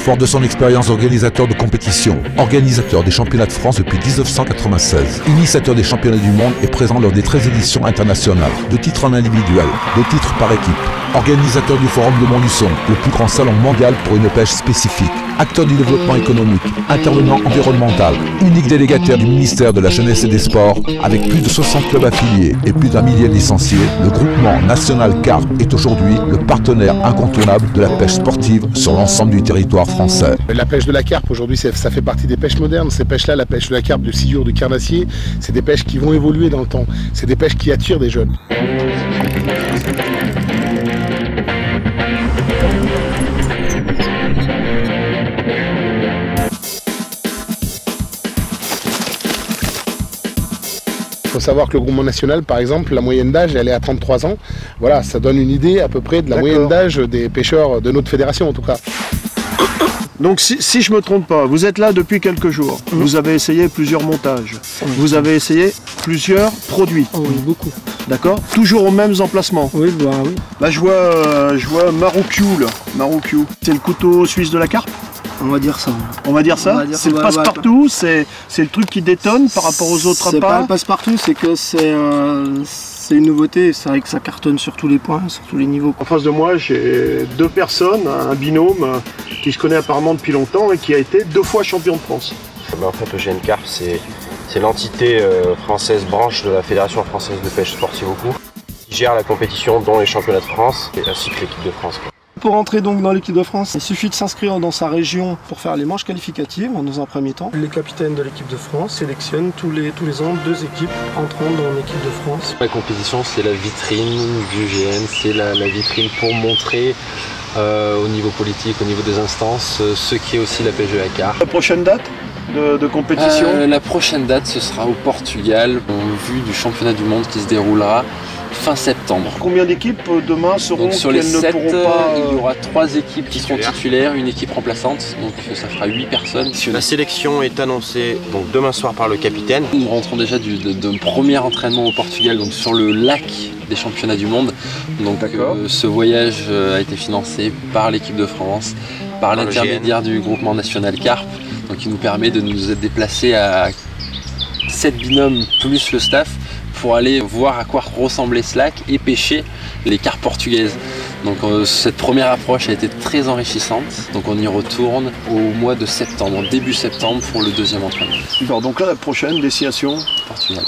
Fort de son expérience d'organisateur de compétition, organisateur des championnats de France depuis 1996, initiateur des championnats du monde et présent lors des 13 éditions internationales, de titres en individuel, de titres par équipe, organisateur du Forum de Montluçon, le plus grand salon mondial pour une pêche spécifique, acteur du développement économique, intervenant environnemental, unique délégataire du ministère de la Jeunesse et des Sports, avec plus de 60 clubs affiliés et plus d'1 millier de licenciés, le groupement national Carp est aujourd'hui le partenaire incontournable de la pêche sportive sur l'ensemble du territoire français. La pêche de la carpe aujourd'hui, ça fait partie des pêches modernes. Ces pêches-là, la pêche de la carpe, de sciure, de carnassier, c'est des pêches qui vont évoluer dans le temps. C'est des pêches qui attirent des jeunes. Il faut savoir que le groupement national, par exemple, la moyenne d'âge, elle est à 33 ans. Voilà, ça donne une idée à peu près de la moyenne d'âge des pêcheurs de notre fédération en tout cas. Donc si je ne me trompe pas, vous êtes là depuis quelques jours. Vous avez essayé plusieurs montages. Vous avez essayé plusieurs produits. Oui, beaucoup. D'accord. Toujours aux mêmes emplacements. Oui, bah oui. Là je vois Maroukiu là. Maroukiu. C'est le couteau suisse de la carpe. On va dire ça. On va dire ça. C'est le passe-partout. C'est le truc qui détonne par rapport aux autres appâts. C'est pas le passe-partout, c'est que c'est une nouveauté. C'est vrai que ça cartonne sur tous les points, sur tous les niveaux. En face de moi, j'ai deux personnes, un binôme qui se connaît apparemment depuis longtemps et qui a été 2 fois champion de France. En fait, EGN Carp, c'est l'entité française branche de la Fédération française de pêche sportive au cours qui gère la compétition, dont les championnats de France ainsi que l'équipe de France. Pour entrer donc dans l'équipe de France, il suffit de s'inscrire dans sa région pour faire les manches qualificatives dans un premier temps. Les capitaines de l'équipe de France sélectionnent tous les ans 2 équipes entrant dans l'équipe de France. La compétition, c'est la vitrine du GN, c'est la vitrine pour montrer au niveau politique, au niveau des instances, ce qui est aussi la pêche de la carpe. La prochaine date de compétition La prochaine date, ce sera au Portugal, en vue du championnat du monde qui se déroulera fin septembre. Combien d'équipes demain seront donc sur les 7, ne pourront pas, il y aura 3 équipes qui seront titulaires, une équipe remplaçante, donc ça fera 8 personnes. La sélection est annoncée donc demain soir par le capitaine. Nous rentrons déjà d'un premier entraînement au Portugal, donc sur le lac des championnats du monde. Donc ce voyage a été financé par l'équipe de France, par l'intermédiaire du groupement national Carp, donc qui nous permet de nous être déplacés à 7 binômes plus le staff, pour aller voir à quoi ressemblait ce lac et pêcher les carpes portugaises. Donc cette première approche a été très enrichissante. Donc on y retourne au mois de septembre, début septembre pour le 2e entraînement. Donc là la prochaine destination Portugal.